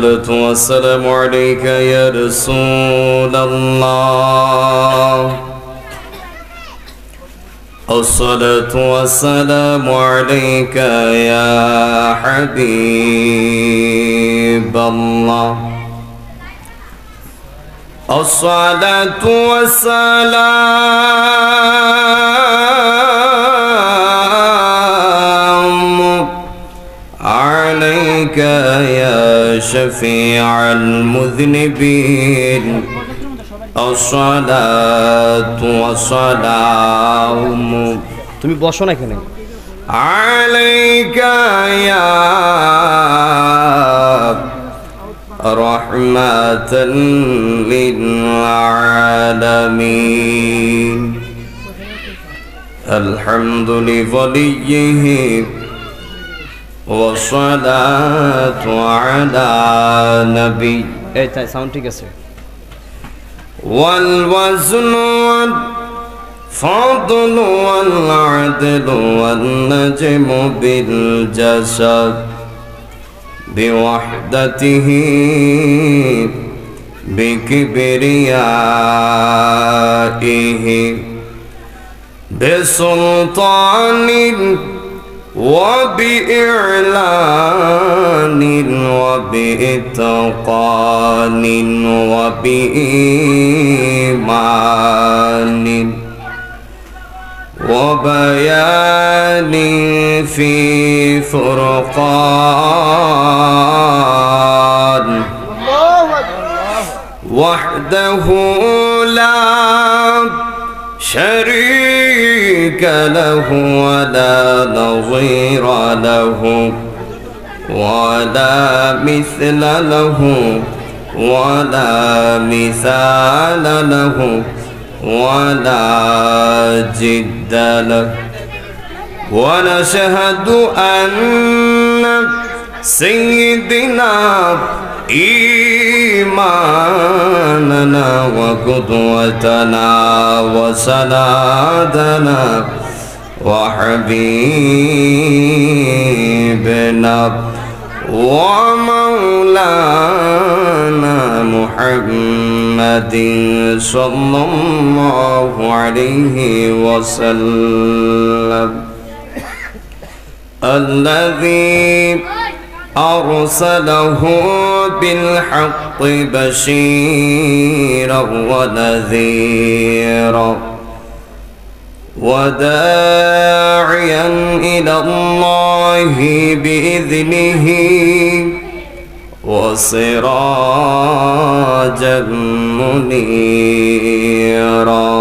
والسلام عليك يا رسول الله. الصلاة والسلام عليك يا حبيب الله. الصلاة والسلام عليك يا شفيع المذنبين. الصلاة والسلام তুমি বসো না এখানে عليك يا رحمة للعالمين. الحمد لوليه والصلاة على نبي এই তাই সাউন্ড ঠিক আছে والوزن والفضل والعدل والنجم بالجسد بوحدته بكبريائه بسلطان وبإعلان وبإتقان وبإيمان وبيان في فرقان وحده لا شريك له ولا نظير له ولا مثل له ولا مثال له ولا جد له. ونشهد أن سيدنا إيماننا وقدوتنا وسندنا وحبيبنا ومولانا محمد صلى الله عليه وسلم الذي أرسله بالحق بشيرا ونذيرا وداعيا إلى الله بإذنه وسراجا منيرا.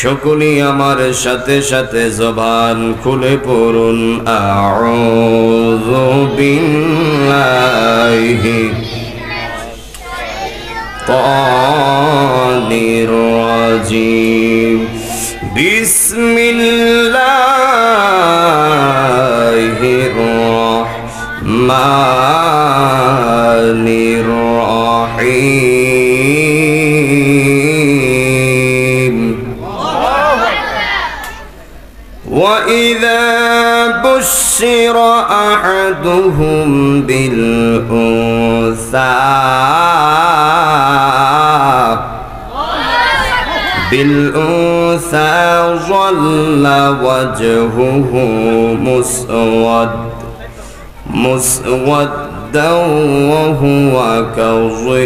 সকলেই আমার সাথে সাথে জবান খুলে পড়ুন আউযু বিল্লাহি তানির রাজিম বিসমিল্লাহির রহমানির রহিম. وإذا بشر أحدهم بالأنثى ظل وجهه مسودا وهو كظيم.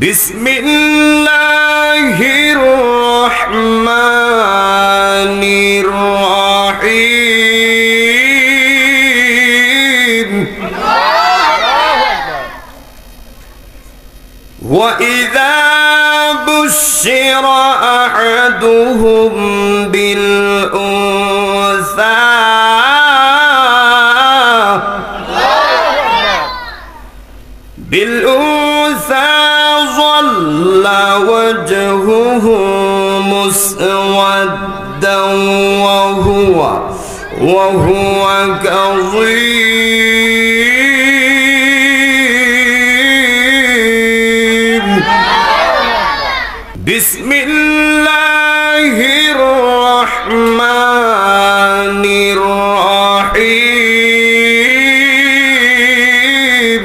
بسم الله الرحمن الرحيم. وإذا بشر أحدهم بالأنثى ظل وجهه مسودا وهو كظيم. بسم الله الرحمن الرحيم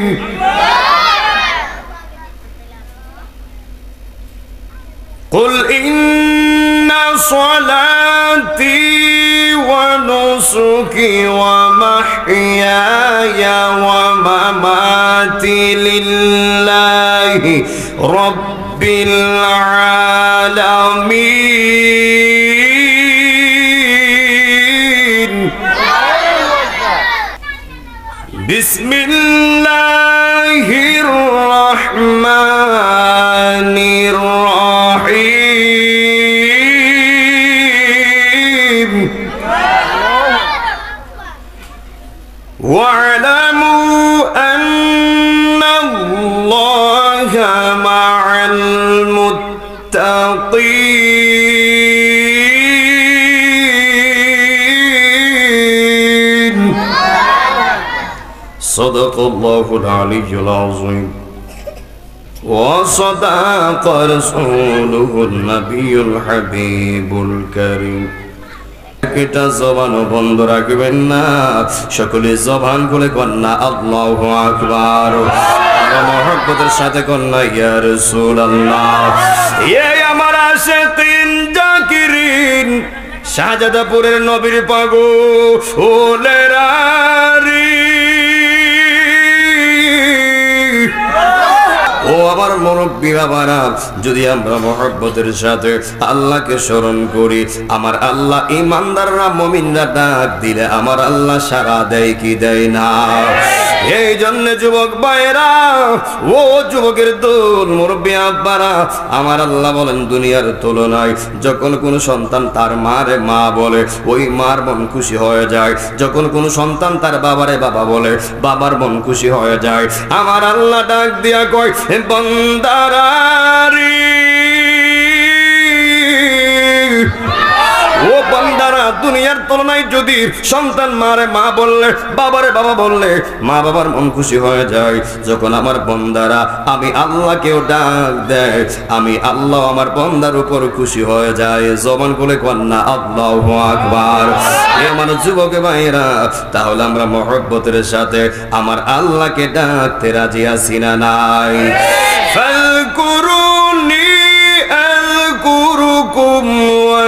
قل إن صلاتي ونسكي ومحياي ومماتي لله رب العالمين بسم الله الرحمن الرحيم واعلموا أن الله مع المتقين صدق الله العلي العظيم وصدق رسوله النبي الحبيب الكريم একটা জবানও বন্ধ রাখবেন না সকলে জবান খুলে কন্যা আল্লাহু আকবার মহব্বতের সাথে কন্যা ইয়া রাসূলুল্লাহ এই আমার আশিকিন জাকিরিন শাহজাদাপুরের নবীর পাগলেরা ও আমার মুরব্বী বাবারা যদি আমরা মহব্বতের সাথে আল্লাহকে স্মরণ করি আমার আল্লাহ ইমানদাররা মুমিনরা ডাক দিলে আমার আল্লাহ সাড়া দেয় কি দেয় না এই জন্য যুবক ভাইরা ও যুবকের দল মুরব্বী আব্বারা আমার আল্লাহ বলেন দুনিয়ার তুলনায় যখন কোন সন্তান তার মারে মা বলে ওই মার মন খুশি হয়ে যায় যখন কোন সন্তান তার বাবারে বাবা বলে বাবার মন খুশি হয়ে যায় আমার আল্লাহ ডাক দিয়া কয় বন্দারারি ও বান্দারা দুনিয়ার তুলনায় যদি সন্তান মারে মা বললে বাবারে বাবা বললে মা বাবার মন খুশি হয়ে যায় যখন আমার বান্দারা আমি আল্লাহকেও ডাক দেয় আমি আল্লাহ আমার বান্দার উপর খুশি হয়ে যায় জবান খুলে কন্যা আল্লাহু আকবার এ আমার যুবক ভাইরা তাহলে আমরা মহব্বতের সাথে আমার আল্লাহকে ডাকতে রাজি আছি না নাই ফালকুরুনি আযকুরুকুম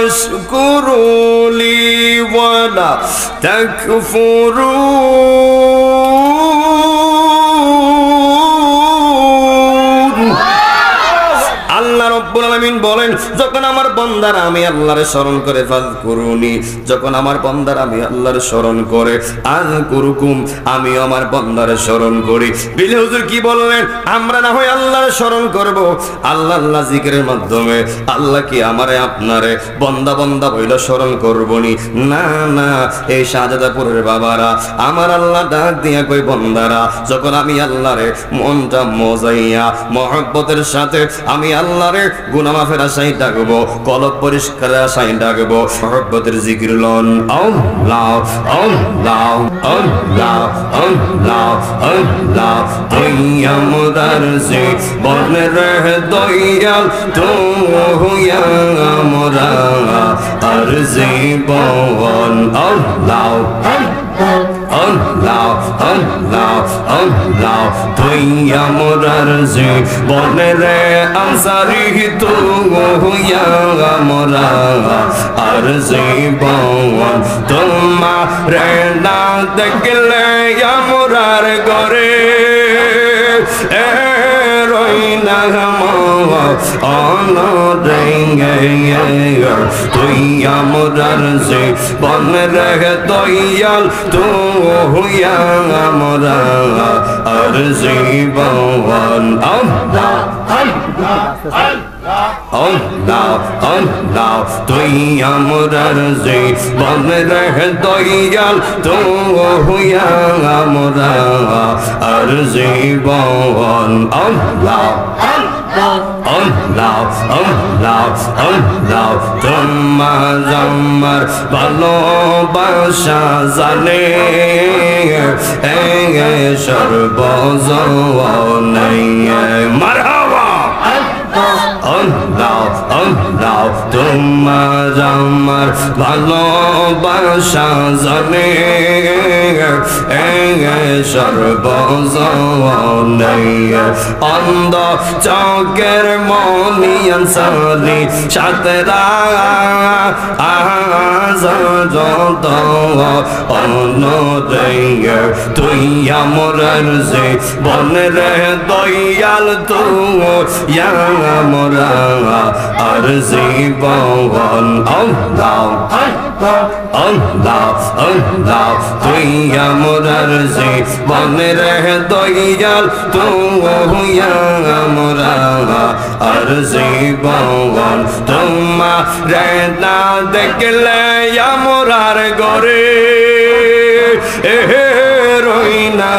واشكروا لي ولا تكفرون আল্লাহ রাব্বুল আলামিন বলেন যখন আমার বান্দারা আমি আল্লাহর স্মরণ করে ফাযকুরুনি যখন আমার বান্দারা আমি আল্লাহর স্মরণ করে আযকুরুকুম আমি আমার বান্দার স্মরণ করি বিলে হুজুর কি বললেন আমরা না হয় আল্লাহর স্মরণ করব আল্লাহ আল্লাহ জিকিরের মাধ্যমে আল্লাহ কি আমারে আপনারে বান্দা বান্দা বইলা স্মরণ করবনি না না এই শাহজাদাপুরের বাবারা আমার আল্লাহ ডাক দিয়া কই বান্দারা যখন আমি আল্লাহরে মনটা মজাইয়া মহব্বতের সাথে আমি আল্লাহরে গুনাহ মাফের আশায় ডাকবো কলব পরিষ্কার আশায় ডাকবো মহব্বতের জিকির লন আল্লাহ আল্লাহ আল্লাহ আল্লাহ আল্লাহ তুই আমরার যে বনে রে দয়াল তুই আমরা আর জীবন আল্লাহ আল্লাহ আল্লাহ আল্লাহ তুই আমরার যে বনে রে আনসারি তুই আমরা আর জীবন তোমার না দেখলে আমরার ঘরে রইনা তুই আমরার যে বন রে দয়াল তুই আমরা আর জীবন আল্লাহ আল্লাহ আল্লাহ তুই আমরার যে বন রে দয়াল তুই আমরা আর জীবন আল্লাহ আল্লাহ আল্লাহ আল্লাহ তোমার আমার ভালোবাসা জানে সর্বজনে মারহাবা আল্লাহ আল্লাহ তোমার আমার ভালোবাসা জানে সর্বজনে অন্ধ চকের মনি আনসারি সাতরা যত অন্যদয় তুই আমার যে বনের দয়াল তুই আমরা আর জীবন আল্লাহ আল্লাহ আল্লাহ তুই আমার জীবন রে দয়াল তুই আমরা আর জীবন তোমারে না দেখলে আমরার গরে রই না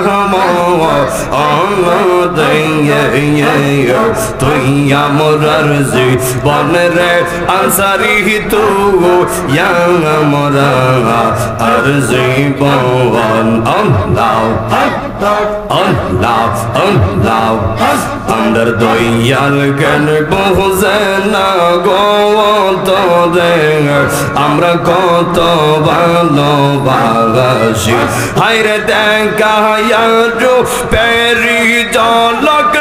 তুই আমরার জীবন রে আনসারি তুই আমরা আর জীবন আল্লাহ আল্লাহ আল্লাহ আমার দয়াল কেন বুঝে না গো তোরে আমরা কত ভালোবাসি হায়রে দেখা পেরি জলক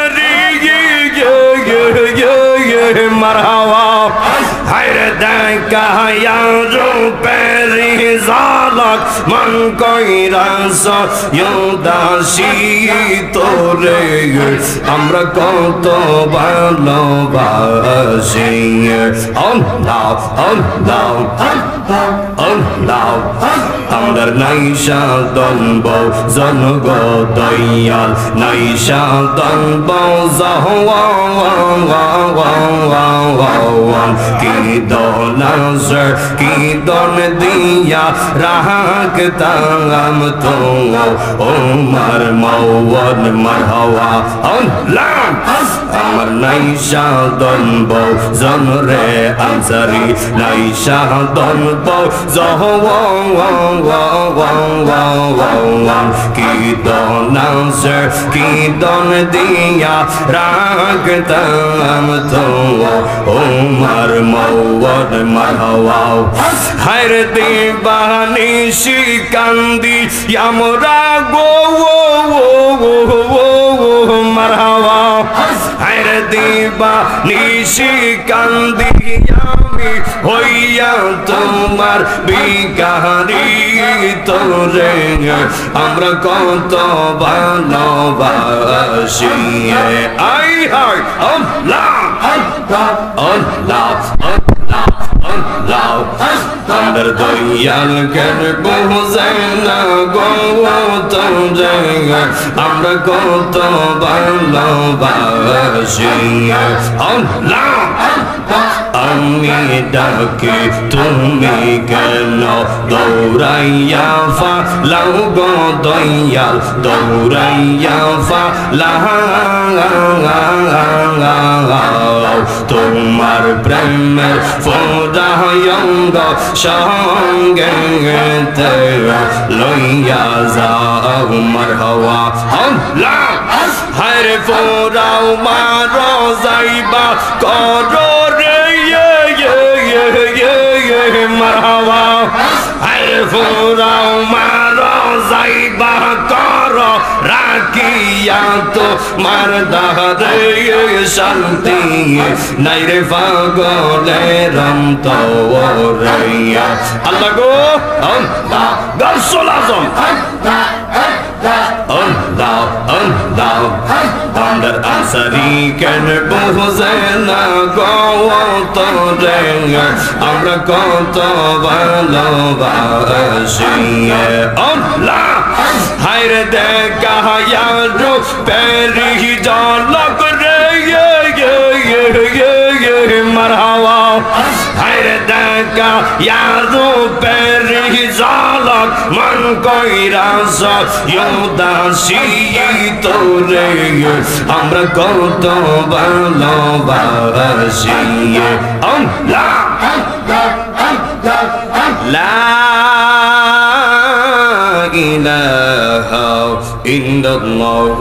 মারহাওয়া হায়রে দেখা পেরি জলক মন কইরাস দাসী তোরে আমরা কত ভালোবাসি আল্লাহ আল্লাহ আল্লাহ আমার নাইশা দনব জনগ দয়াল নাইশা দনব জহওয়ান কি দনাজর কি দন দিয়া রাখতাম তো ওমর মওয়ান মারহাওয়া আল্লাহ আমার নাইশা দনব জনরে আনসারি নাইশা দনব জহওয়ান কি দনাজর কি দন দিয়া রাখতাম তো ওমর মওয়ান মারহাওয়া হায়রে দিবানি শিকান্দি আমরা গো মারহাওয়া হায়রে দিবানি শিকান্দি আমি হইয়া তোমার বিকারি তোরে আমরা কত ভালোবাসি আই হাই আল্লাহ আল্লাহ আল্লাহ আল্লাহ আমার দয়াল কেন বুঝে না গো তোরে আমরা কত ভালোবাসি আল্লাহ আমি ডাকি তুমি কেন দৌড়াইয়া ফালাও গো দয়াল দৌড়াইয়া ফালাও তোমার প্রেমের ফোড়ায়ঙ্গ সঙ্গে লইয়া যাও মারহাওয়া আল্লাহ হায়রে ফোড়াও মারো যাইবা করো মারহাওয়া হায়রে ফোড়াও মারো যাইবা কর রাখিয়া তো মার দারে শান্তি নাই রে পাগলের অন্তরে আল্লাহ গো আল্লাহ গাউসুল আজম আল্লাহ আল্লাহ আমার আনসারি কেন বুঝে না গো তোরে আমরা কত ভালোবাসি আল্লাহ হায়রে দেখা পেরি জলক রে মারহাওয়া হায়রে দেখা পেরি জলক মন কইরাস দাসী তোরে আমরা কত ভালোবাসি লা ইলাহা ইল্লাল্লাহ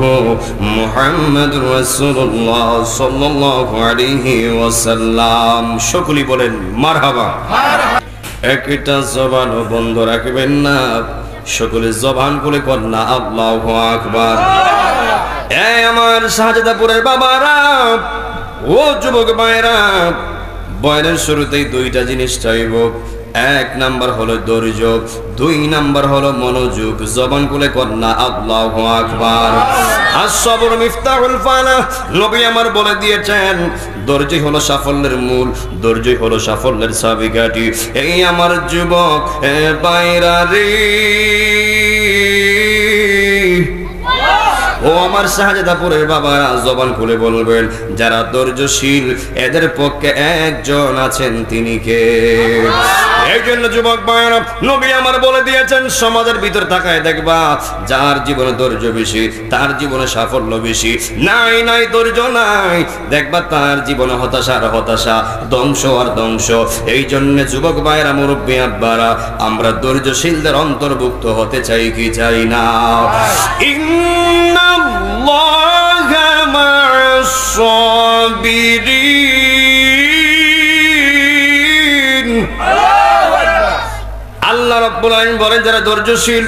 মুহাম্মাদুর রাসূলুল্লাহ সাল্লাল্লাহু আলাইহি ওয়াসাল্লাম। সকলেই বলেন মারহাবা। একটা জবানও বন্ধ রাখবেন না, সকলে জবান খুলে কন্যা আল্লাহু আকবার। এই আমার শাহজাদাপুরের বাবারা, ও যুবক ভাইরা, বয়ানের শুরুতেই দুইটা জিনিস চাইব। এক নাম্বার হলো ধৈর্য, দুই নাম্বার হলো মনোযোগ। জবান খুলে কন্যা আল্লাহু আকবার। as-sabru মিফতাহুল ফালাহ, নবী আমার বলে দিয়েছেন ধৈর্যই হলো সাফল্যের মূল, ধৈর্যই হলো সাফল্যের চাবিকাঠি। এই আমার যুবক ভাইরা রে, ও আমার শাহজাদাপুরের বাবারা, জবান খুলে বলবেন যারা ধৈর্যশীল এদের পক্ষে একজন আছেন, তিনি কে? এই জন্য যুবক ভাইরা, নবী আমার বলে দিয়েছেন সমাজের ভিতর তাকায় দেখবা যার জীবনে ধৈর্য বেশি তার জীবনে সাফল্য বেশি। নাই নাই ধৈর্য নাই, দেখবা তার জীবনে হতাশা আর হতাশা, ধ্বংস আর ধ্বংস। এই জন্য যুবক ভাইরা, মুরব্বী আব্বারা, আমরা ধৈর্যশীলদের অন্তর্ভুক্ত হতে চাই কি চাই না? ইন্নাল্লাহা মা'আস সাবিরিন। আল্লাহ রাব্বুল আলামিন বলেন যারা ধৈর্যশীল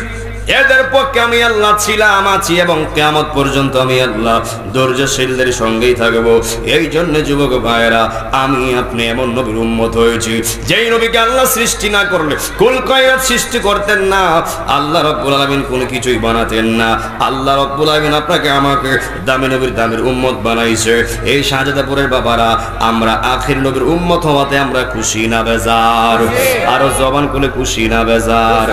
এদের পক্ষে আমি আল্লাহ ছিলাম, আছি এবং কিয়ামত পর্যন্ত আমি আল্লাহ ধৈর্যশীলদের সঙ্গেই থাকবো। এই জন্য যুবক ভাইয়েরা, আমি আপনি এমন নবীর উম্মত হয়েছি যেই নবীকে আল্লাহ সৃষ্টি না করলে কুল কায়নাত সৃষ্টি করতেন না, আল্লাহ রাব্বুল আলামিন কোনো কিছুই বানাতেন না। আল্লাহ রাব্বুল আলামিন আপনাকে আমাকে দামি নবীর দামির উম্মত বানাইছে। এই শাহজাদাপুরের বাবারা, আমরা আখির নবীর উম্মত হওয়াতে আমরা খুশি না বেজার? আরো জবান খুলে খুশি না বেজার?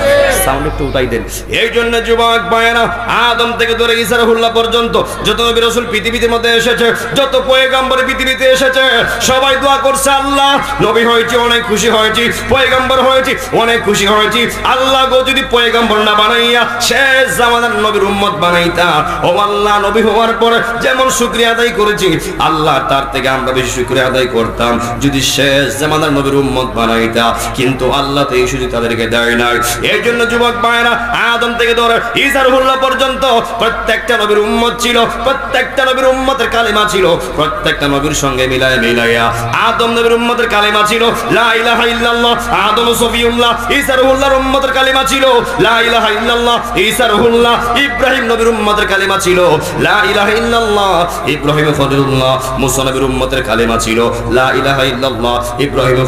সাউন্ড একটু উঠাই দেন। এই জন্য যুবক ভাইয়েরা, আদম থেকে ধরে ঈসা রাহুল্লাহ পর্যন্ত যত নবী রাসূল পৃথিবীর মধ্যে এসেছে, যত পয়গম্বর পৃথিবীতে এসেছে, সবাই দোয়া করছে আল্লাহ নবী হয়েছি অনেক খুশি হয়েছি, পয়গম্বর হয়েছি অনেক খুশি হয়েছি। আল্লাহ গো যদি পয়গম্বর না বানাইয়া শেষ জামানার নবীর উম্মত বানাইতা, ও আল্লাহ নবী হওয়ার পরে যেমন শুকরিয়া আদায় করেছি আল্লাহ তার থেকে আমরা বেশি শুকরিয়া আদায় করতাম যদি শেষ জামানার নবীর উম্মত বানাইতা। কিন্তু আল্লাহ তো এই সুযোগ তাদেরকে দেয় নাই। এই জন্য যুবক ভাইয়েরা, আদম থেকে ধরে ঈসা রাহুল্লাহ পর্যন্ত প্রত্যেকটা নবীর উম্মত ছিল, প্রত্যেকটা নবীর উম্মতের কালেমা ছিল, প্রত্যেকটা নবীর সঙ্গে মিলাইয়া আদম নবীর উম্মতের কালেমা ছিল লা ইলাহা ইল্লাল্লাহ। আদম সফিউল্লাহ, ঈসা রাহুল্লাহর উম্মতের কালেমা ছিল লা ইলাহা ইল্লাল্লাহ। ঈসা রাহুল্লাহ, ইব্রাহিম নবীর উম্মতের কালেমা ছিল লা ইলাহা ইল্লাল্লাহ। ইব্রাহিম খলিলুল্লাহ, মুসা নবীর উম্মতের কালেমা ছিল লা ইলাহা ইল্লাল্লাহ। ইব্রাহিম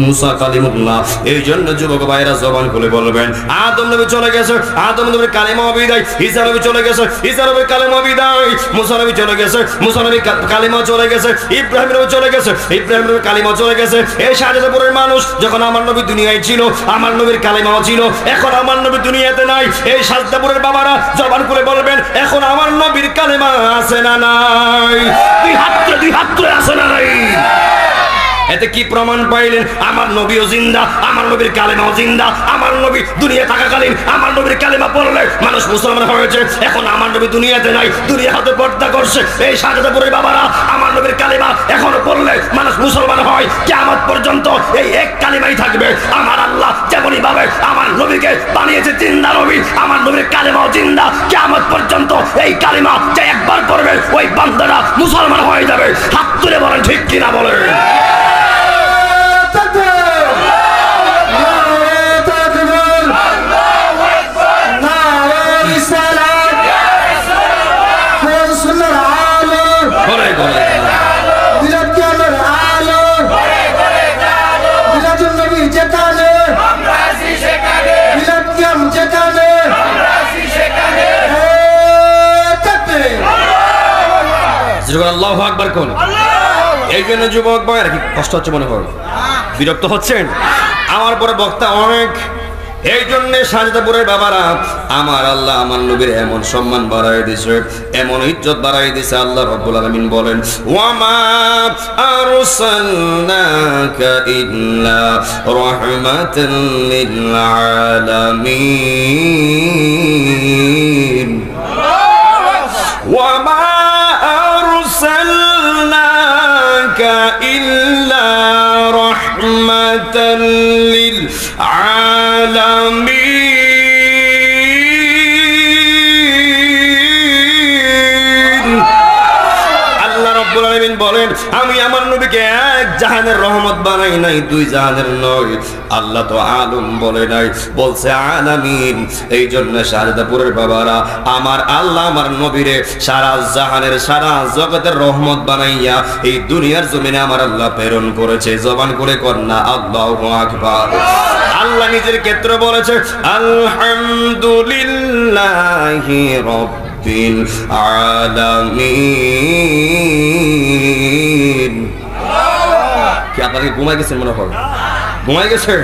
মুসা কালিমুল্লাহ। এই জন্য যুবক ভাইরা, জবান খুলে বলবেন আদম নবী চলে গেছে, আদম নবীর কালেমা বিদায়। ঈসা নবী চলে গেছে, ঈসা নবীর কালেমা বিদায়। মুসা নবী চলে গেছে, মুসা নবীর কালেমা চলে গেছে। ইব্রাহিম নবী চলে গেছে, ইব্রাহিম নবীর কালেমা চলে গেছে। এই শাহজাদাপুরের মানুষ, যখন আমার নবী দুনিয়ায় ছিল আমার নবীর কালেমাও ছিল, এখন আমার নবী দুনিয়াতে নাই। এই শাহজাদাপুরের বাবারা, জবান করে বলবেন এখন আমার নবীর কালেমা আছে না নাই? দুই হাত তুলে আছে না নাই? এতে কি প্রমাণ পাইলেন? আমার নবীও জিন্দা, আমার নবীর কালেমাও জিন্দা। আমার নবী দুনিয়া থাকাকালীন আমার নবীর কালেমা পড়লে মানুষ মুসলমান হয়েছে। এখন আমার নবী দুনিয়াতে নাই, দুনিয়া হাতে পর্দা করছে। এই শাহজাদাপুরের বাবারা, আমার নবীর কালেমা এখনো পড়লে মানুষ মুসলমান হয়। কিয়ামত পর্যন্ত এই এক কালেমাই থাকবে। আমার আল্লাহ যেমনই ভাবে আমার নবীকে বানিয়েছে জিন্দা নবী, আমার নবীর কালেমাও জিন্দা। কিয়ামত পর্যন্ত এই কালেমা যে একবার পড়বে ওই বান্দারা মুসলমান হয়ে যাবে। হাত তুলে বলেন ঠিক কিনা বলেন? আল্লাহু আকবার কোন? এই জন্য যুবক ভাইরা, কি কষ্ট হচ্ছে মনে হয়? বিরক্ত হচ্ছেন? আমার পরে বক্তা অনেক। এই জন্য শাহজাদাপুরের বাবারা, আমার আল্লাহ আমার নবীর এমন সম্মান বাড়াই দিয়েছে, এমন ইজ্জত বাড়াই দিয়েছে। আল্লাহ রাব্বুল আলামিন বলেন ওয়ামা আরসালনাকা ইল্লা রাহমাতাল লিল আলামিন। ওয়ামা আরসালনাকা ইল্লা রাহমাতাল লিল আলামিন। বলেন আমি আমার নবীকে এক জাহানের রহমত বানাই নাই, দুই জাহানের নয়। আল্লাহ তো আলম বলে নাই, বলছে আলামিন। এই জন্য শাহাদাপুরের বাবারা, আমার আল্লাহ আমার নবীরে সারা জাহানের সারা জগতের রহমত বানাইয়া এই দুনিয়ার জমিনে আমার আল্লাহ প্রেরণ করেছে। জবান করে কন্যা আল্লাহু আকবার। আল্লাহ নিজের ক্ষেত্রে বলেছে আলহামদুলিল্লাহি রাব্বিল আলামিন। কি আপনারা ঘুমাই গেছেন মনে হয়? ঘুমাই গেছেন?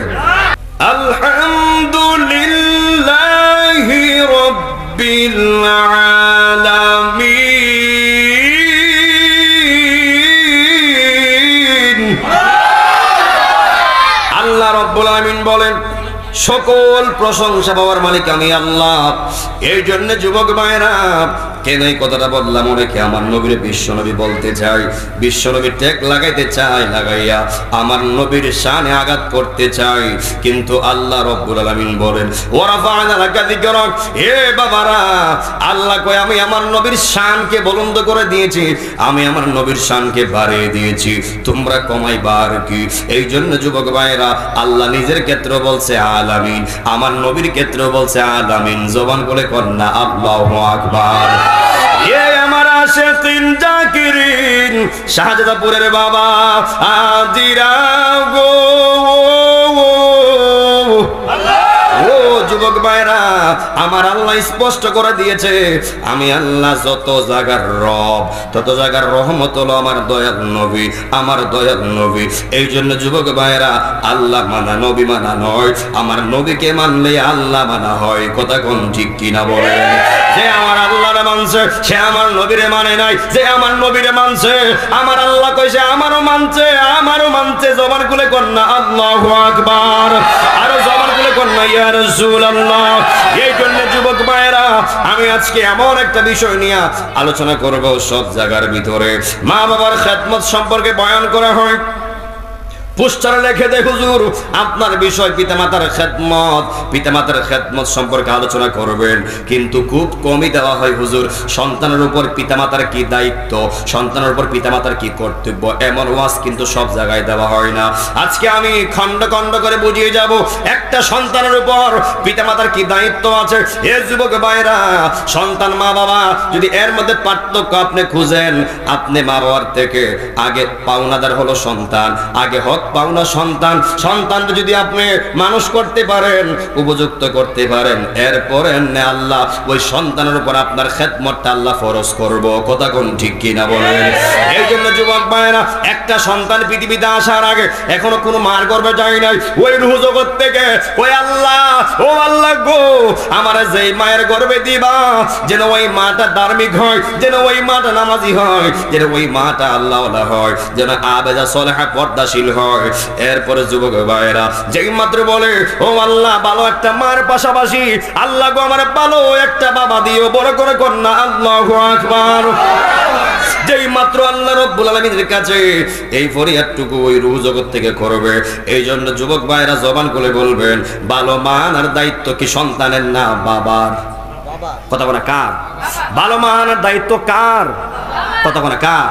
আলহামদুলিল্লাহি রাব্বিল আলামিন। আল্লাহ রাব্বুল আলামিন বলেন সকল প্রশংসা পাওয়ার মালিক আমি আল্লাহ। এই জন্য যুবক ভাইরা, কেন এই কথাটা বললাম? অনেকে আমার নবীর বিশ্বনবী বলতে চাই, বিশ্বনবী ট্যাগ লাগাইতে চাই, লাগাইয়া আমার নবীর শানে আঘাত করতে চাই। কিন্তু আল্লাহ রাব্বুল আলামিন বলেন ওয়ারাফা'না লাকা যিকরাক। হে বাবারা, আল্লাহ কয় আমি আমার নবীর শানকে বুলন্দ করে দিয়েছি, আমি আমার নবীর শানকে বাড়িয়ে দিয়েছি, তোমরা কমাইবা আর কি? এই জন্য যুবক ভাইরা, আল্লাহ নিজের ক্ষেত্রে বলছে আলামিন, আমার নবীর ক্ষেত্রে বলছে আলামিন। জবান করে কন্যা আল্লাহু আকবার। এ আমার আশিকিন জাকিরিন, শাহজাদাপুরের বাবা আজিরা গো, ও যুবক ভাইরা, আমার আল্লাহ স্পষ্ট করে দিয়েছে আমি আল্লাহ যত জায়গার রব, তত জায়গার রহমত হলো আমার দয়াল নবী, আমার দয়াল নবী। এই জন্য যুবক ভাইরা, আল্লাহ মানা নবী মানা নয়, আমার নবীকে মানলে আল্লাহ মানা হয়। কথা কোন ঠিক কিনা বলেন? যে আমার আল্লাহরে মানছে সে আমার নবীরে মানে নাই, যে আমার নবীরে মানছে আমার আল্লাহ কইছে আমারও মানছে, আমারও মানছে। জবান খুলে কন্যা আল্লাহু আকবার। আরো জবান খুলে কন্যা ইয়া রাসূলুল্লাহ। এই জন্য যুবক ভাইরা, আমি আজকে এমন একটা বিষয় নিয়ে আলোচনা করব। সব জায়গার ভিতরে মা বাবার খেদমত সম্পর্কে বয়ান করা হয়, পোস্টারে লিখে দেয় হুজুর আপনার বিষয় পিতামাতার খেদমত, পিতামাতার খেদমত সম্পর্কে আলোচনা করবেন, কিন্তু খুব কমই দেওয়া হয় হুজুর সন্তানের উপর পিতামাতার কি দায়িত্ব, সন্তানের উপর পিতামাতার কি কর্তব্য, এমন ওয়াজ কিন্তু সব জায়গায় দেওয়া হয় না। আজকে আমি খণ্ড খণ্ড করে বুঝিয়ে যাব একটা সন্তানের উপর পিতামাতার কি দায়িত্ব আছে। এ যুবক ভাইরা, সন্তান মা বাবা যদি এর মধ্যে পার্থক্য আপনি খুঁজেন, আপনি মা বাবার থেকে আগে পাওনাদার হলো সন্তান, আগে হক পাওনা সন্তান। সন্তানকে যদি আপনি মানুষ করতে পারেন, উপযুক্ত করতে পারেন, এরপরে আল্লাহ ওই সন্তানের উপর আপনার খেদমতটা আল্লাহ ফরজ করব। কথা কোন ঠিক কিনা বলেন? এই জন্য যুবক ভাইরা, একটা সন্তান পৃথিবীতে আসার আগে এখনো কোনো মার গর্ভে যায় নাই, ওই রূহ জগৎ থেকে ওই আল্লাহ, ও আল্লাহ গো, আমার যেই মায়ের গর্ভে দিবা যেন ওই মাটা ধার্মিক হয়, যেন ওই মাটা নামাজি হয়, যেন ওই মাটা আল্লাহওয়ালা হয়, যেন আবেদা সলেহা পর্দাশীল হয়। এরপরে যুবক ভাইরা যেই মাত্র বলে ও আল্লাহ ভালো একটা মার পাশাপাশি আল্লাহ গো আমার ভালো একটা বাবা দিও, বড় করে কন্যা আল্লাহু আকবার। যেই মাত্র আল্লাহ রাব্বুল আলামিনের কাছে এই ফরিয়াদটুকু ওই রূহ জগৎ থেকে করবে, এই জন্য যুবক ভাইরা জবান খুলে বলবেন ভালো মানার দায়িত্ব কি সন্তানের না বাবার? কথা বলে কার? ভালো মানার দায়িত্ব কার? কথা বলে কার?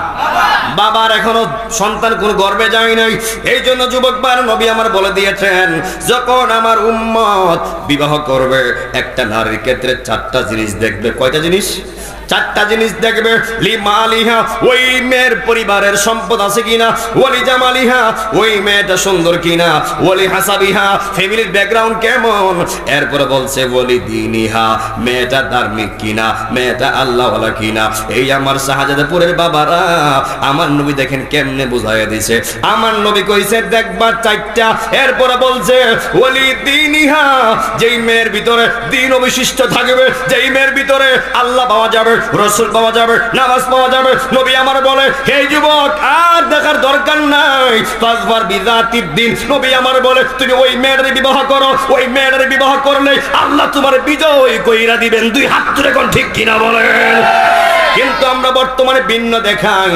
বাবার। এখনো সন্তান কোন গর্ভে যায় নাই। এই জন্য যুবক ভাইরা, নবী আমার বলে দিয়েছেন যখন আমার উম্মত বিবাহ করবে, একটা নারীর ক্ষেত্রে চারটা জিনিস দেখবে। কয়টা জিনিস? চারটা জিনিস দেখবে। লিমালিহা, ওই মেয়ের পরিবারের সম্পদ আছে কিনা, ওয়ালি জামালিহা, ওই মেয়েটা সুন্দর কিনা, ওয়ালি হাসাবিহা, ফ্যামিলির ব্যাকগ্রাউন্ড কেমন, এরপরে বলছে ওয়ালি দিনিহা, মেয়েটা ধার্মিক কিনা, মেয়েটা আল্লাহওয়ালা কিনা। এই আমার শাহজাদাপুরের বাবারা, আমার নবী দেখেন কেমনে বুঝাইয়া দিছে। আমার নবী কইছে দেখবা চারটা, এরপরে বলছে ওয়ালি দিনিহা, যেই মেয়ের ভিতরে দিন অবশিষ্ট থাকবে, যেই মেয়ের ভিতরে আল্লাহ পাওয়া যাবে, রাসূল পাওয়া যাবে, নামাজ পাওয়া যাবে। নবী আমার বলে হে যুবক আর দেখার দরকার নাই, ফাজবার বিযাতিদ দ্বীন। নবী আমার বলে তুমি ওই মেয়ের বিবাহ করো, ওই মেয়ের বিবাহ করলে আল্লাহ তোমার বিজয় কইরা দিবেন। দুই হাত তুলে কোন ঠিক কিনা বলেন? কিন্তু আমরা বর্তমানে ভিন্ন দেখাই,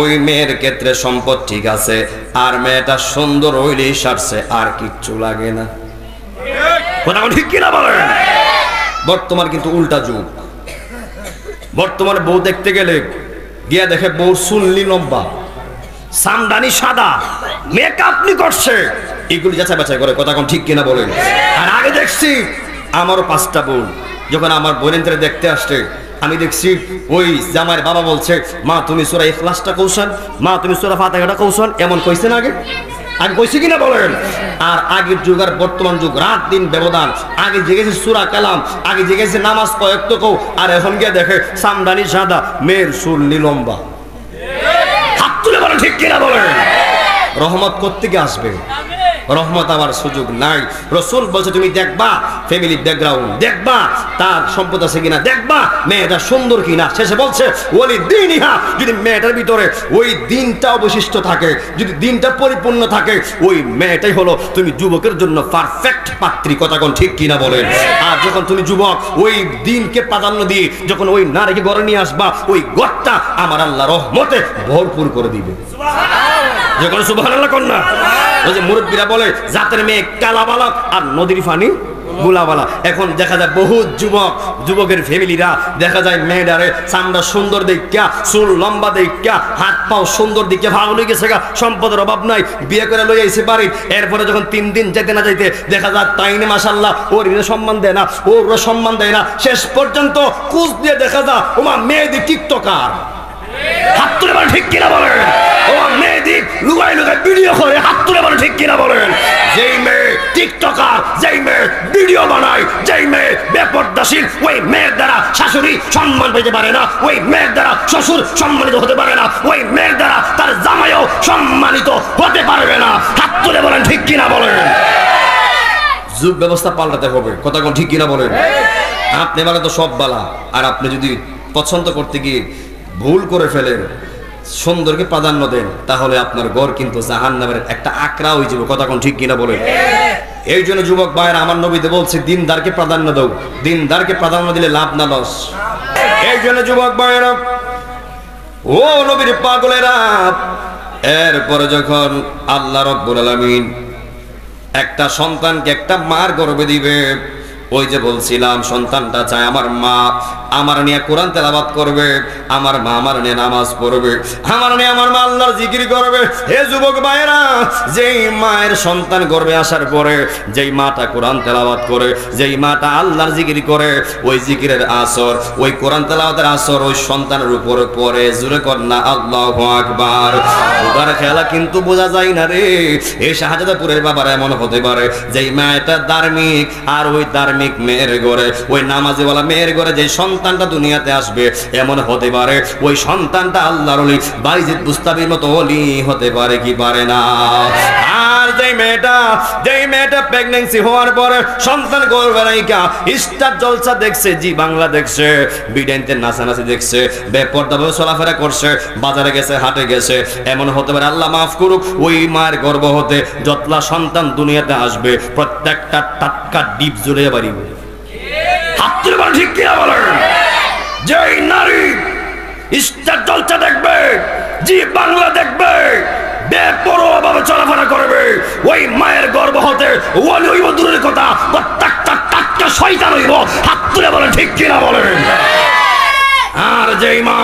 ওই মেয়ের ক্ষেত্রে সম্পদ ঠিক আছে, আর মেয়েটা সুন্দর হইলেই সারছে, আর কিচ্ছু লাগে না। কথা ঠিক কিনা বলেন? বর্তমান কিন্তু উল্টা যুগ। বর্তমানে বউ দেখতে গেলে গিয়া দেখে বউ চুল্লি লম্বা, সামদানি সাদা, মেকআপ নি করছে, এগুলি যাচাই বাছাই করে কথা কোন ঠিক কিনা বলেন। আর আগে দেখছি আমারও 5টা বোন, যখন আমার বোনেদের দেখতে আসছে আমি দেখছি ওই জামাইয়ের বাবা বলছে, মা তুমি সূরা ইখলাসটা কৌশল, মা তুমি সূরা ফাতিহাটা কৌশল, এমন কইছেন আগে কইছে কিনা বলেন। আর আগের যুগ আর বর্তমান যুগ রাত দিন ব্যবধান। আগে জেগেছে সূরা কালাম, আগে জেগেছে নামাজ কয়েকত কও, আর এখন গিয়ে দেখে সামদানি সাদা, মেয়ের চুল লম্বা। হাত তুলে বলেন ঠিক কিনা বলেন। রহমত কোত্থেকে আসবে? রহমত আমার সুযোগ নাই। রাসূল বলছে তুমি দেখবা ফ্যামিলি ব্যাকগ্রাউন্ড, দেখবা তার সম্পদ আছে কিনা, দেখবা মেয়েটা সুন্দর কিনা। শেষে বলছে ওলি দিনিহা, যদি মেয়েটার ভিতরে ওই দিনটা অবশিষ্ট থাকে, যদি দিনটা পরিপূর্ণ থাকে, ওই মেয়েটাই হলো তুমি যুবকের জন্য পারফেক্ট পাত্রী। কথা কোন ঠিক কিনা বলেন। আর যখন তুমি যুবক ওই দিনকে প্রাধান্য দিয়ে যখন ওই নারীকে ঘরে নিয়ে আসবা, ওই ঘরটা আমার আল্লাহ রহমতে ভরপুর করে দিবে। যখন সুবহানাল্লাহ কন্যা ওই যে মুরব্বীরা বলে জাতের মেয়ে কালাবালা আর নদীর পানি গুলাবালা। এখন দেখা যায় বহু যুবকের ফ্যামিলিরা দেখা যায় মেয়েটারে চামড়া সুন্দর দেখা, চুল লম্বা দেখা, হাত পাও সুন্দর দিকে ভালো হয়ে গেছে, সম্পদের অভাব নাই, বিয়ে করে লই আইছে বাড়ি। এরপরে যখন 3 দিন যেতে না যাইতে দেখা যায় তাইনে মাশাআল্লাহ ওর সম্মান দেয় না, ওর সম্মান দেয় না। শেষ পর্যন্ত কুচ দিয়ে দেখা যায় ওমা মেয়েদি টিকটকার। হাত তুলে বলেন ঠিক কিনা বলেন। ও মেয়েদি লুকাই লুকাই ভিডিও করে, হাত তুলে বলেন ঠিক কিনা বলেন। যেই মেয়ে টিকটকার, যেই মেয়ে ভিডিও বানায়, যেই মেয়ে বেপরদাশীল, ওই মেয়ের দ্বারা শাশুড়ি সম্মান পেতে পারে না, ওই মেয়ের দ্বারা শ্বশুর সম্মানিত হতে পারে না, ওই মেয়ের দ্বারা তার জামাইও সম্মানিত হতে পারবে না। হাত তুলে বলেন ঠিক কিনা বলেন। যুগ ব্যবস্থা পাল্টাতে হবে। কথা কোন ঠিক কিনা বলেন। আপনি বলে তো সব বালা, আর আপনি যদি পছন্দ করতে গিয়ে ভুল করে ফেলেন, সুন্দরকে প্রাধান্য দেন, তাহলে আপনার ঘর কিন্তু জাহান্নামের একটা আকড়া হয়ে যাবে। কথা কোন ঠিক কিনা বলেন। এই জন্য যুবক ভাইরা আমার নবীতে বলছে দিনদারকে প্রাধান্য দাও, দিনদারকে প্রাধান্য দিলে লাভ না লস। এই জন্য যুবক ভাইরা ও নবীর পাগলেরা, এরপরে যখন আল্লাহ রাব্বুল আলামিন একটা সন্তানকে একটা মার গর্ভে দিবে, ওই যে বলছিলাম সন্তানটা চায় আমার মা আমার নিয়ে কোরআন তেলাওয়াত করবে, আমার মা আমার নিয়ে নামাজ পড়বে, আমার নিয়ে আমার মা আল্লাহর জিকির করবে। হে যুবক ভাইরা, যেই মায়ের সন্তান গর্ভে আসার পরে যেই মাটা কোরআন তেলাওয়াত করে, যেই মাটা আল্লাহর জিকির করে, ওই জিকিরের আসর, ওই কোরআন তেলাওয়াতের আসর ওই সন্তানের উপরে পড়ে। জোরে কর না আল্লাহু আকবার। ওটার খেলা কিন্তু বোঝা যায় না রে। এই শাহজাদাপুরের বাবার এমন হতে পারে যেই মাটা ধার্মিক, আর ওই ধার্মিক মেয়ের ঘরে, ওই নামাজিওয়ালা মেয়ের ঘরে যে সন্তানটা দুনিয়াতে আসবে, এমন হতে পারে ওই সন্তানটা আল্লাহর ওলি বাইজিদ বুস্তামির মতো ওলি হতে পারে কি পারে না। আর যেই মেয়েটা প্রেগন্যান্সি হওয়ার পরে সন্তান গর্ভে রাইখা স্টার জলসা দেখছে, জি বাংলা দেখছে, বিডেন্তে নাচানাচি দেখছে, বেপরদাভাবে চলাফেরা করছে, বাজারে গেছে, হাটে গেছে, এমন হতে পারে আল্লাহ মাফ করুক ওই মায়ের গর্ভ হতে যতলা সন্তান দুনিয়াতে আসবে প্রত্যেকটা টাটকা ডিপ জুড়ে বাড়ি। হাত তুলে বলেন ঠিক কিনা বলেন। যেই নারী স্টার জলসা দেখবে, জি বাংলা দেখবে, বেপরোয়া ভাবে চলাফেরা করবে, ওই মায়ের গর্ভ হতে ওলি হইব দূরের কথা, প্রত্যেকটা টাটকা শয়তান হইব। হাত তুলে বলেন ঠিক কিনা বলেন। আর যেই মা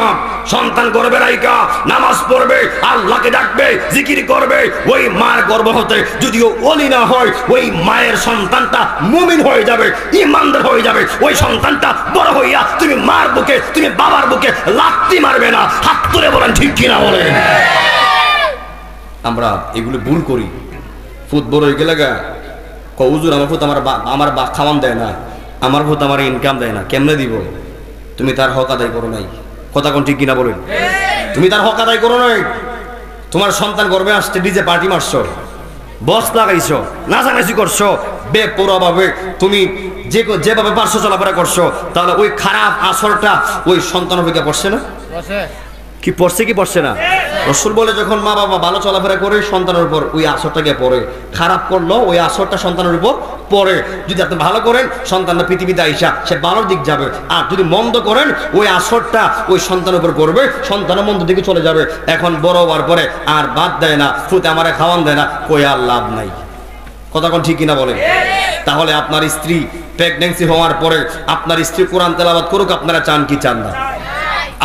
সন্তান গর্ভে রাইখা নামাজ পড়বে, আল্লাহকে ডাকবে, জিকির করবে, ওই মায়ের গর্ভ হতে যদিও ওলি না হয়, ওই মায়ের সন্তানটা মুমিন হয়ে যাবে, ঈমানদার হয়ে যাবে। ওই সন্তানটা বড় হইয়া তুমি মার বুকে, তুমি বাবার বুকে লাথি মারবে না। হাত তুলে বলেন ঠিক কিনা বলেন। আমরা এগুলো ভুল করি। ফুট বড় হয়ে গেলে হুজুর আমার ফুট আমার বা খাওয়ান দেয় না, আমার ফুট আমার ইনকাম দেয় না, কেমনে দিব? তুমি তার হক আদায় করো নাই। কথা কোন ঠিক কিনা বলেন। তুমি তার হক আদায় করো নাই। তোমার সন্তান গর্ভে আসছে, ডিজে পার্টি মারছো, বক্স লাগাইছো, নাচানাচি করছো, বেপরোয়া ভাবে তুমি যেভাবে পারছো চলাফেরা করছো, তাহলে ওই খারাপ আসরটা ওই সন্তানের দিকে পড়ছে না? কি পড়ছে কি পড়ছে না? রাসূল বলে যখন মা বাবা ভালো চলাফেরা করে সন্তানের উপর ওই আসরটা গিয়ে পড়ে, খারাপ করলো ওই আসরটা সন্তানের উপর পড়ে। যদি আপনি ভালো করেন সন্তানটা পৃথিবীতে আইসা সে ভালোর দিক যাবে, আর যদি মন্দ করেন ওই আসরটা ওই সন্তানের উপর পড়বে, সন্তানের মন্দ দিকে চলে যাবে। এখন বড় হওয়ার পরে আর বাদ দেয় না, ফুতে আমারে খাওয়ান দেয় না, কই আর লাভ নাই। কথা কোন ঠিক কিনা বলেন। তাহলে আপনার স্ত্রী প্রেগন্যান্সি হওয়ার পরে আপনার স্ত্রী কোরআন তেলাওয়াত করুক, আপনারা চান কি চান না?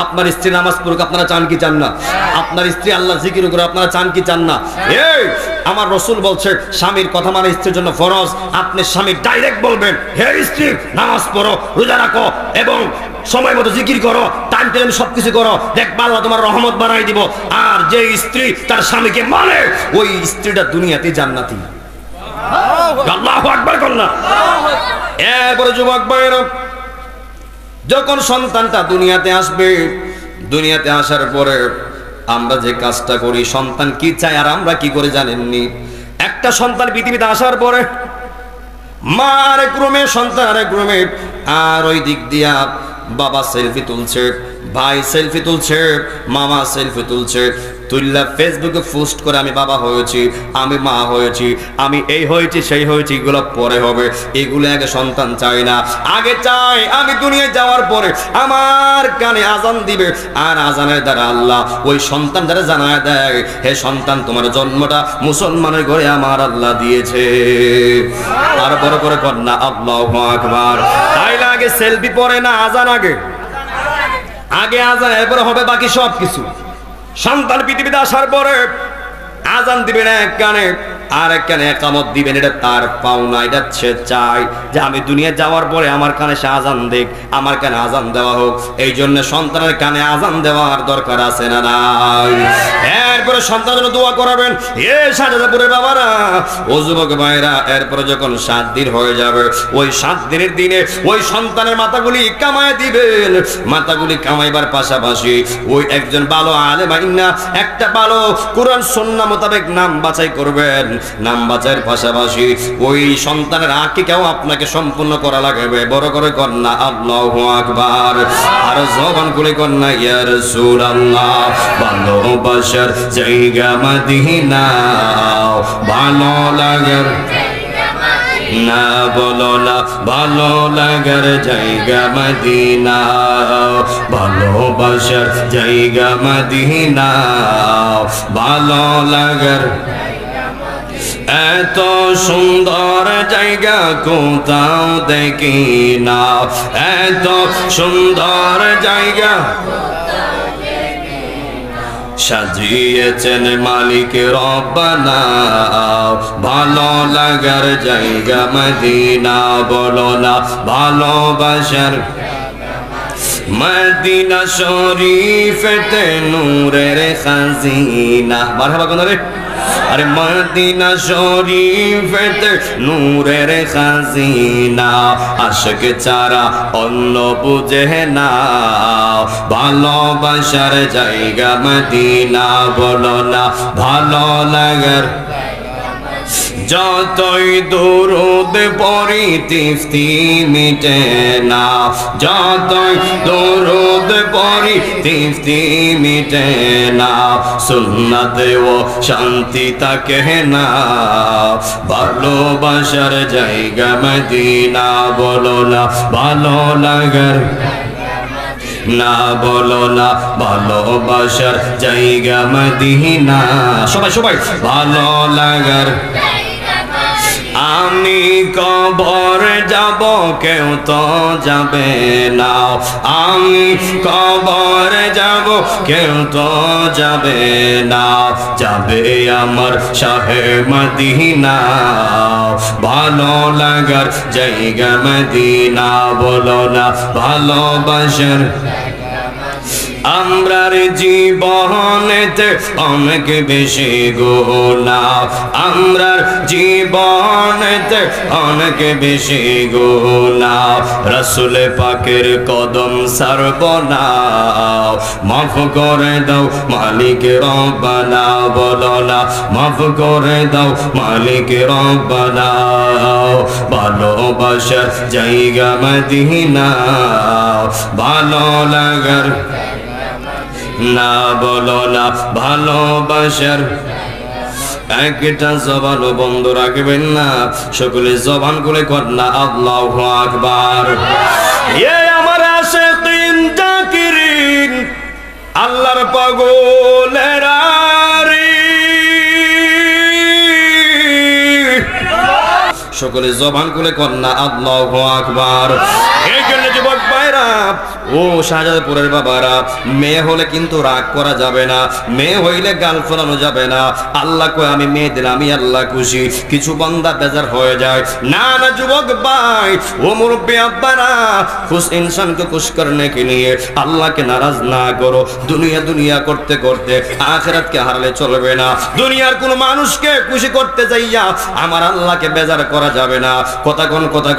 আপনার স্ত্রী নামাজ পড়ুক, আপনারা চান কি চান না? আপনার স্ত্রী আল্লাহ জিকির করে, আপনারা চান কি চান না? এই আমার রাসূল বলছে স্বামীর কথা মানে স্ত্রীর জন্য ফরজ। আপনি স্বামী ডাইরেক্ট বলবেন, হে স্ত্রী নামাজ পড়ো, রোজা রাখো এবং সময় মতো জিকির করো, টাইম টাইম সবকিছু করো, দেখবা আল্লাহ তোমার রহমত বাড়াই দিব। আর যে স্ত্রী তার স্বামীকে মানে ওই স্ত্রীটা দুনিয়াতে জান্নাতি। আল্লাহু আকবার কন্যা। এরপরে যুবক ভাইরা, যখন সন্তানটা দুনিয়াতে আসবে, দুনিয়াতে আসার পরে আমরা যে কাজটা করি, সন্তান কি চায় আর আমরা কি করে জানেননি? একটা সন্তান পৃথিবীতে আসার পরে মা আরেক রুমে, সন্তান আরেক রুমে, আর ওই দিক দিয়া বাবা সেলফি তুলছে, ভাই সেলফি তুলছে, মামা সেলফি তুলছে, তুললা ফেসবুকে পোস্ট করে আমি বাবা হয়েছি, আমি মা হয়েছি, আমি এই হয়েছি সেই হয়েছি, এগুলো পরে হবে। এগুলো আগে সন্তান চায় না, আগে চায় আমি দুনিয়ায় যাওয়ার পরে আমার কানে আজান দিবে, আর আজানের দ্বারা আল্লাহ ওই সন্তান দ্বারা জানায় দেয়, হে সন্তান তোমার জন্মটা মুসলমানের ঘরে আমার আল্লাহ দিয়েছে। আর বড় করে কন্যা আল্লাহু আকবার। তাই না আগে সেলফি পরে না আজান আগে? আগে আজান, এরপরে হবে বাকি সব কিছু। সন্তান পৃথিবীতে আসার পরে আজান দিবেন এক কানে, আর এক কানে একামত দিবেন, এটা তার পাওনা, এটা সে চায় যে আমি দুনিয়া যাওয়ার পরে আমার কানে সে আজান দেখ, আমার কানে আজান দেওয়া হোক। এই জন্য সন্তানের কানে আজান দেওয়ার দরকার আছে না নাই? এরপরে সন্তানের জন্য দোয়া করাবেন। এ শাহজাদাপুরের বাবারা, ও যুবক ভাইরা, এরপরে যখন 7 দিন হয়ে যাবে, ওই 7 দিনের দিনে ওই সন্তানের মাথাগুলি কামায় দিবেন। মাথাগুলি কামাইবার পাশাপাশি ওই একজন ভালো আলেম আইনা একটা ভালো কোরআন সুন্নাহ মোতাবেক নাম বাছাই করবেন। নাম বাছাইয়ের পাশাপাশি ওই সন্তানের আকিকাও আপনাকে সম্পূর্ণ করা লাগবে। বড় করে কন্যা আল্লাহু আকবার। আর জবান খুলে কন্যা ইয়া রাসূলুল্লাহ। ভালোবাসার জায়গা মদিনা, ভালো লাগার না বলো না, ভালো লাগার জায়গা মদিনা, ভালোবাসার জায়গা মদিনা, ভালো লাগার এত সুন্দর জায়গা কোথাও দেখি না, এত সুন্দর জায়গা সাজিয়েছেন মালিক রব্বানা, ভালো লাগার জায়গা মদিনা, বলো না ভালোবাসার মদিনা শরীফেতে নূরের খাজিনা। মারহাবা কোন রে? আরে মদিনা শরীফেতে নূরের খাজিনা, আশিক ছাড়া অন্য বুঝে না, ভালোবাসার জায়গা মদিনা, বলো না ভালো লাগার। যতই দরুদ পড়ি তৃপ্তি মিটে না, যতই দরুদ পড়ি তৃপ্তি মিটে না, সুন্নাতেও শান্তি থাকে না, ভালোবাসার জায়গা মদিনা, বলো না ভালো লাগার না, বলো না ভালোবাসার জায়গা মদিনা, সবাই সবাই ভালো লাগার। আমি কবর যাব কেউ তো যাবে না, আমি কবর যাব কেউ তো যাবে না, যাবে আমার শাহে মদিনা, ভালো লাগার জায়গা মদিনা, বলো না ভালোবাসার। আমরার জীবনেতে অনেক বেশি গুনাহ, আমরার জীবনেতে অনেক বেশি গুনাহ, রাসূল পাকের কদম ছাড়ব না, মাফ করে দাও মালিক রব্বানা, বলো না মাফ করে দাও মালিক রব্বানা, ভালোবাসার জায়গা মদিনা, ভালো লাগার না, বলো না ভালোবাসার। একটা জবান বন্ধ রাখবেন না, সকলে জবান খুলে কন্যা আল্লাহু আকবার। এ আমার আশিকিন জাকিরিন, আল্লাহর পাগলেরা রে, সকলে জবান খুলে কন্যা আল্লাহু আকবার। এই জন্য যুবক ভাইরা, ও শাহজাদপুরের বাবারা, মেয়ে হলে কিন্তু রাগ করা যাবে না, মেয়ে হইলে গাল ফোলানো যাবে না। আল্লাহ কয় আমি মেয়ে দিলে আমি আল্লাহ খুশি। কিছু বান্দা বেজার হয়ে যায়। না না যুবক ভাই, ও মুরব্বী আব্বারা, খুশ ইনসানকে খুশ করনে के लिए আল্লাহকে নারাজ না করো। দুনিয়া দুনিয়া করতে করতে আখিরাতকে হারালে চলবে না। দুনিয়ার কোন মানুষকে খুশি করতে যাইয়া আমার আল্লাহকে বেজার করা যাবে না। কথা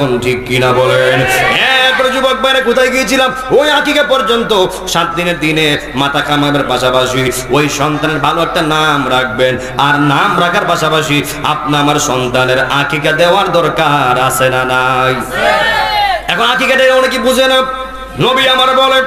কোন ঠিক কিনা বলেন? এরপর যুবক ভাইরা কোথায় গিয়েছিলাম? ওই আকিকা পর্যন্ত 7 দিনের দিনে মাথা কামাবের পাশাপাশি ওই সন্তানের ভালো একটা নাম রাখবেন। আর নাম রাখার পাশাপাশি আপনি আমার সন্তানের আকিকা দেওয়ার দরকার আছে না নাই? এখন আকিকা দেওয়া অনেকে বুঝে না। নবী আমার বলেন,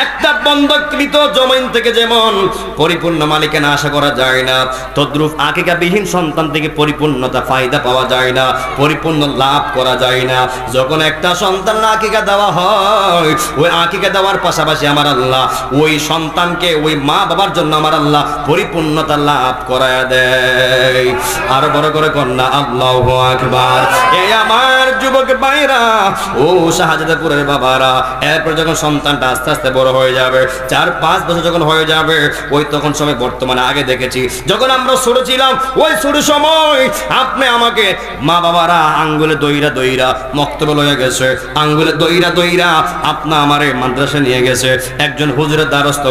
একটা বন্ধকৃত জমিন থেকে যেমন পরিপূর্ণ মালিকানা আশা করা যায় না, তদ্রূপ আকিকাবিহীন সন্তান থেকে পরিপূর্ণতা ফায়দা পাওয়া যায় না, পরিপূর্ণ লাভ করা যায় না। যখন একটা সন্তান আকিকা দেওয়া হয়, ওই আকিকা দেওয়ার পাশাপাশি আমার আল্লাহ ওই সন্তানকে ওই মা বাবার জন্য আমার আল্লাহ পরিপূর্ণতা লাভ করায় দেয়। আরো বড় করে কন্যা আল্লাহু আকবার। এই আমার যুবক ভাইরা, ও শাহজাদপুরের বাবারা, এরপর যখন সন্তানটা আস্তে আস্তে বড় হয়ে যাবে, 4-5 বছর যখন হয়ে যাবে, ওই তখন সময় বর্তমানে আগে দেখেছি যখন আমরা ছোট ছিলাম, ওই ছোট সময় আপনি আমাকে মা বাবারা আঙ্গুলে দইরা মক্তবে লয়ে গেছে, আঙ্গুলে দইরা আপনা আমারে মাদ্রাসা নিয়ে গেছে, একজন হুজুরের দ্বারস্থ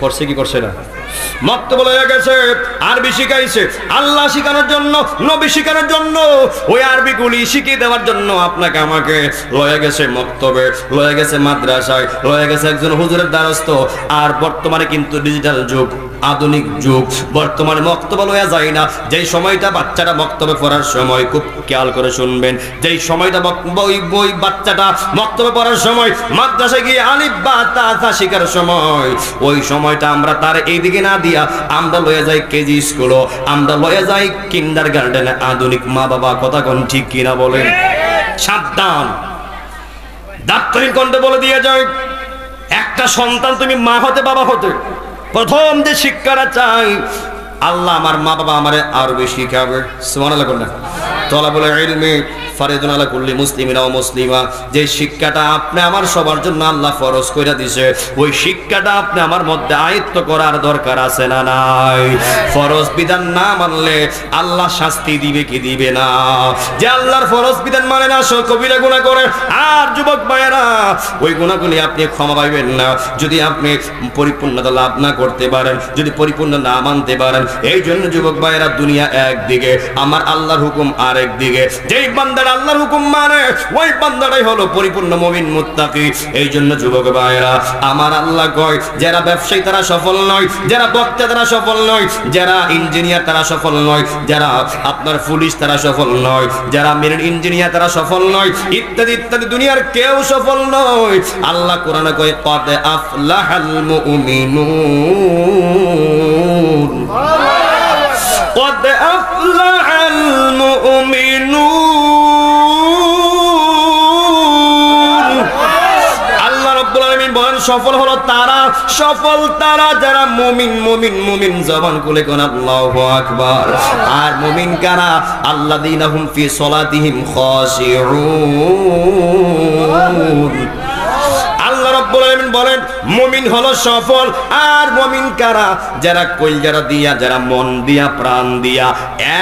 করছে কি করছে না, মক্তবে লয়ে গেছে, আরবি শিখাইছে, আল্লাহ শিখানোর জন্য, নবী শিখানোর জন্য, ওই আরবি গুলি শিখিয়ে দেওয়ার জন্য আপনাকে আমাকে লয়ে গেছে মক্তবে, লয়ে গেছে মাদ্রাসায়, লয়ে গেছে একজন হুজুরের দ্বারস্থ। আর বর্তমানে কিন্তু ডিজিটাল যুগ, আধুনিক যুগ, বর্তমানে মক্তবে লয়া যায় না। যেই সময়টা বাচ্চাটা মক্তবে পড়ার সময়, খুব খেয়াল করে শুনবেন, যেই সময়টা বই বাচ্চাটা মক্তবে পড়ার সময়, মাদ্রাসায় গিয়ে আলিফ বা তা শেখার সময়, ওই সময়টা আমরা তার এইদিকে না দিয়া আমরা লয়ে যাই কেজি স্কুল, আমরা লয়ে যাই কিন্ডারগার্টেনে। আধুনিক মা বাবা কথা কোন ঠিক কিনা বলেন? সাবধান, দাপ্তরিক কণ্ঠে বলে দিয়ে যায়, একটা সন্তান তুমি মা হতে বাবা হতে প্রথম যে শিক্ষাটা চাই, আল্লাহ আমার মা বাবা আমারে আরো বেশি শিখাবে। সুবহানাল্লাহ বলেন। তলাবুল ইলমি ফারিদুন আলা কুল্লি মুসলিমিন ওয়া মুসলিমা, যে শিক্ষাটা আপনি আমার সবার জন্য আল্লাহ ফরজ কইরা দিয়েছে, ওই শিক্ষাটা আপনি আমার মধ্যে আয়ত্ত করার দরকার আছে না নাই? ফরজ বিধান না মানলে আল্লাহ শাস্তি দিবে কি দিবে না? যে আল্লাহর ফরজ বিধান মানে না, সে কবিরা গুনাহ করে। আর যুবক ভাইয়েরা, ওই গুনাহগুলি আপনি ক্ষমা পাইবেন না যদি আপনি পরিপূর্ণতা লাভ না করতে পারেন, যদি পরিপূর্ণ না মানতে পারেন। এই জন্য যুবক ভাইয়েরা, দুনিয়া একদিকে, আমার আল্লাহর হুকুম আরেক দিকে। যেই বান্দা আল্লাহর হুকুম মানে, ওই বান্দাটাই হলো পরিপূর্ণ মুমিন মুত্তাকি। এই জন্য যুবক ভাইরা, আমার আল্লাহ কয়, যারা ব্যবসায়ী তারা সফল নয়, যারা বক্তা তারা সফল নয়, যারা ইঞ্জিনিয়ার তারা সফল নয়, যারা আপনার পুলিশ তারা সফল নয়, যারা মেরিন ইঞ্জিনিয়ার তারা সফল নয়, ইত্যাদি ইত্যাদি, দুনিয়ার কেউ সফল নয়। আল্লাহ কোরআনে কয়, ক্বাদ আফলাহাল মুমিনুন, ক্বাদ আফলাহাল মুমিনুন। সফল হলো তারা, সফল তারা যারা মুমিন জবান খুলে কোন আল্লাহু আকবার। আর মুমিন কারা? আল্লাযীনা হুম ফি সলাতিহিম খাশিউন। আল্লাহ রাব্বুল আলামিন বলেন, মুমিন হলো সফল। আর মুমিন কারা? যারা কলজারা দিয়া, যারা মন দিয়া, প্রাণ দিয়া,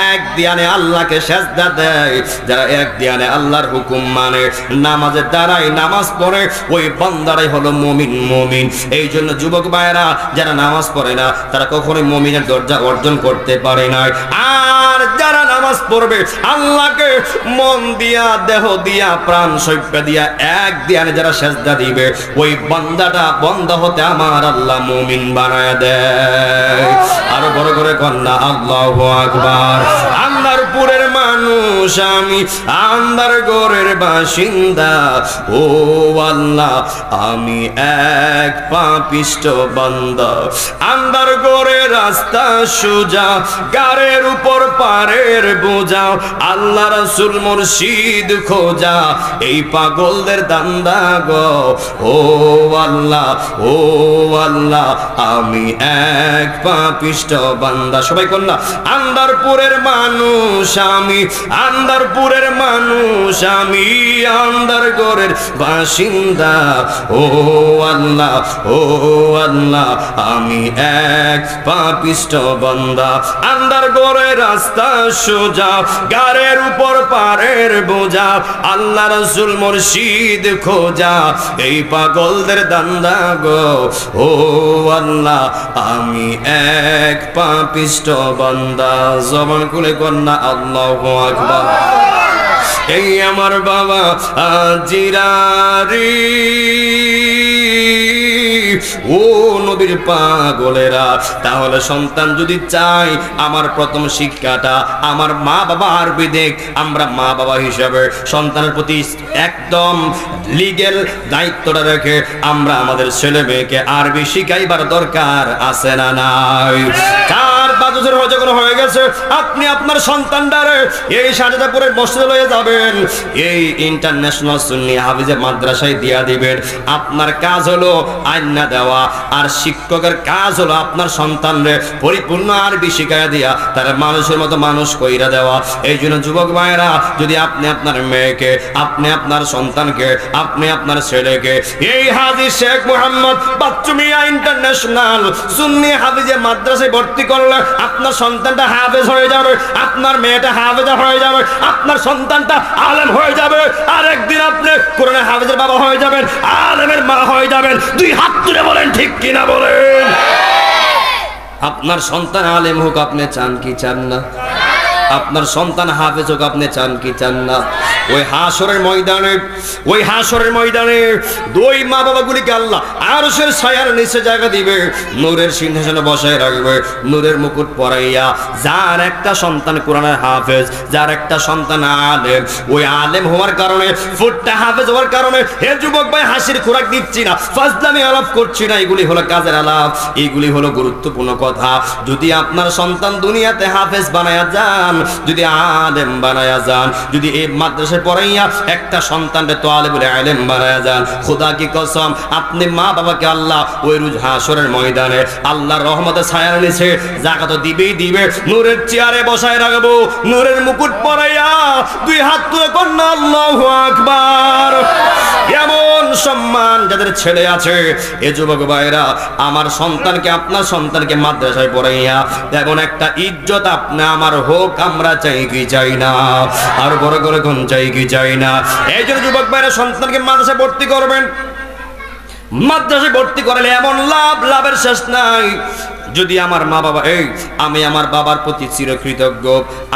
এক দিয়ানে আল্লাহকে সিজদা দেয়, যারা এক দিয়ানে আল্লাহর হুকুম মানে, নামাজে দাঁড়ায়, নামাজ পড়ে, ওই বান্দারাই হলো মুমিন। এই জন্য যুবক ভাইরা, যারা নামাজ পড়ে না, তারা কখনোই মুমিনের দরজা অর্জন করতে পারে না। আর যারা নামাজ পড়বে, আল্লাহকে মন দিয়া, দেহ দিয়া, প্রাণ সৈপ্য দিয়া, এক দিয়ানে যারা সিজদা দিবে, ওই বান্দাটা বন্দা হতে আমার আল্লাহ মুমিন বানায় দেয়। আরো বড় করে কন্যা আল্লাহু আকবার। আন্দারপুরের মানুষ আমি, আন্দার গোরের বাসিন্দা, ও আল্লাহ আমি এক পাপিষ্ট বান্দা। আন্দার গোরের রাস্তা সোজা, গারের উপর পারের বোঝা, আল্লাহ রাসূল মুর্শিদ খোঁজা, এই পাগলদের দান্দা গো। ও আল্লাহ আমি এক পাপিষ্ট বান্দা। সবাই কন্যা, আন্দারপুরের মানুষ আমি, আন্দারপুরের মানুষ, আমি আন্দারগড়ের বাসিন্দা। ও আল্লাহ, ও আল্লাহ, আমি এক পাপিষ্ঠ বান্দা। আন্দারগড়ের রাস্তা সোজা, গাড়ের উপর পারের বোঝা, আল্লাহ রাসূল মুর্শিদ খোঁজা, এই পাগলদের দান্দা গো। ও আল্লাহ, আমি এক পাপিষ্ঠ বান্দা। জবান খুলে কন্যা আল্লাহু আকবার। এই আমার বাবা আজিরারি, ও নবীর পাগলেরা, তাহলে সন্তান যদি চাই, আমার প্রথম শিক্ষাটা আমার মা বাবা আরবি দেখ। আমরা মা বাবা হিসাবে সন্তানের প্রতি একদম লিগেল দায়িত্বটা রেখে আমরা আমাদের ছেলে মেয়েকে আরবি শিখাইবার দরকার আছে না নাই? 4-5 বছর যখন হয়ে গেছে, আপনি আপনার সন্তানটারে এই শাহজাদাপুরের মসজিদে লয়ে যাবেন, এই ইন্টারন্যাশনাল সুন্নি হাফিজে মাদ্রাসায় দিয়া দিবেন। আপনার কাজ হলো আইনা দেওয়া, আর শিক্ষকের কাজ হলো আপনার সন্তানরে পরিপূর্ণ আরবি শিখাইয়া দিয়া তার মানুষের মতো মানুষ কইরা দেওয়া। এই জন্য যুবক ভাইয়েরা, যদি আপনি আপনার মেয়েকে, আপনি আপনার সন্তানকে, আপনি আপনার ছেলেকে এই হাজী শেখ মোহাম্মদ বাচ্চু মিয়া ইন্টারন্যাশনাল সুন্নি হাফিজে মাদ্রাসায় ভর্তি করলে আপনার সন্তানটা হাফেজ হয়ে যাবে, আপনার মেয়েটা হাফেজা হয়ে যাবে, আপনার সন্তানটা আলেম হয়ে যাবে, আর একদিন আপনি কোরআনের হাফেজের বাবা হয়ে যাবেন, আলেমের মা হয়ে যাবেন। 2 হাত তুলে বলেন ঠিক কিনা বলেন। আপনার সন্তান আলেম হোক, আপনি চান কি চান না? আপনার সন্তান হাফেজ হোক, আপনি চান কি চান না? ওই হাসরের ময়দানে, ওই হাসরের ময়দানে 2 মা বাবাগুলিকে আল্লাহ আরশের ছায়ার নিচে জায়গা দিবে, নূরের সিংহাসনে বসায় রাখবে, নূরের মুকুট পরাইয়া। যার একটা সন্তান কোরআনের হাফেজ, যার একটা সন্তান আলেম, ওই আলেম হওয়ার কারণে, ফুটটা হাফেজ হওয়ার কারণে, হে যুবক ভাই, হাসির খোরাক দিচ্ছি না, ফাজলামি আলাপ করছি না, এগুলি হলো কাজের আলাপ, এগুলি হলো গুরুত্বপূর্ণ কথা। যদি আপনার সন্তান দুনিয়াতে হাফেজ বানায়া যান, যদি আলেম বানায়া যান, যদি এই মাদ্রাসায় পড়াইয়া একটা সন্তানকে তালেবুল ইলম বানায়া যান, খোদা কি কসম, আপনি মা বাবাকে আল্লাহ ওই রোজ হাসরের ময়দানে আল্লাহর রহমতে ছায়ার নিচে জায়গা তো দিবেই দিবে, নূরের চেয়ারে বসায় রাখবো, নূরের মুকুট পরাইয়া। 2 হাত তুলে কন্যা আল্লাহু আকবার। এমন সম্মান যাদের ছেলে আছে, এ যুবক ভাইরা, আমার সন্তানকে, আপনার সন্তানকে মাদ্রাসায় পড়াইয়া এমন একটা ইজ্জত আপনি আমার হোক, আমরা চাই কি চাই না? আর বড় করে কোন চাই কি চাই না? এই জন্য যুবক ভাইরা সন্তানকে মাদ্রাসায় ভর্তি করবেন। মাদ্রাসায় ভর্তি করলে এমন লাভ, লাভের শেষ নাই। যদি আমার মা বাবা, আমি আমার বাবার প্রতি চিরকৃতজ্ঞ,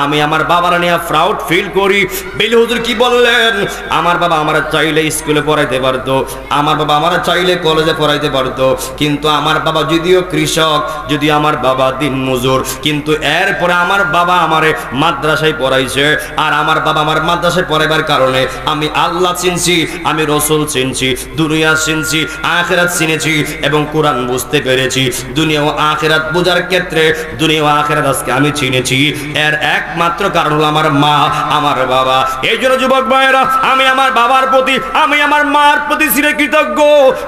আমি আমার বাবার নিয়ে প্রাউড ফিল করি। বেলি হুজুর কি বললেন? আমার বাবা আমার চাইলে স্কুলে পড়াইতে পারতো, আমার বাবা আমার চাইলে কলেজে পড়াইতে পারতো, কিন্তু আমার বাবা যদিও কৃষক, যদি আমার বাবা দিনমজুর, কিন্তু এরপরে আমার বাবা আমারে মাদ্রাসায় পড়াইছে। আর আমার বাবা আমার মাদ্রাসায় পড়াইবার কারণে আমি আল্লাহ চিনছি, আমি রসুল চিনছি, দুনিয়া চিনছি, আখিরাত চিনেছি, এবং কোরআন বুঝতে পেরেছি। দুনিয়া ও আখিরাত বোঝার ক্ষেত্রে দুনিয়া ও আখিরাত আজকে আমি চিনেছি, এর একমাত্র কারণ হলো আমার মা, আমার বাবা। এই জন্য যুবক ভাইয়েরা, আমি আমার বাবার প্রতি, আমি আমার মার প্রতি চিরকৃতজ্ঞ।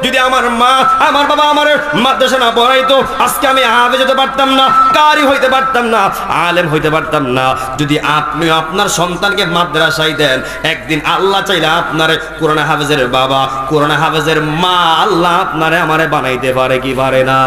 যদি আমার মা, আমার বাবা আমার মাদ্রাসা না পড়াইতো, আজকে আমি হাফেজ হতে পারতাম না, কারি হইতে পারতাম না, আলেম হইতে পারতাম না। যদি আপনি আপনার সন্তানকে মাদ্রাসায় দেন, একদিন আল্লাহ চাইলে আপনার কোরআন হাফেজের বাবা, কোরআন হাফেজের মা, আল্লাহ আপনারে আমারে বানাইতে পারে কি পারে না?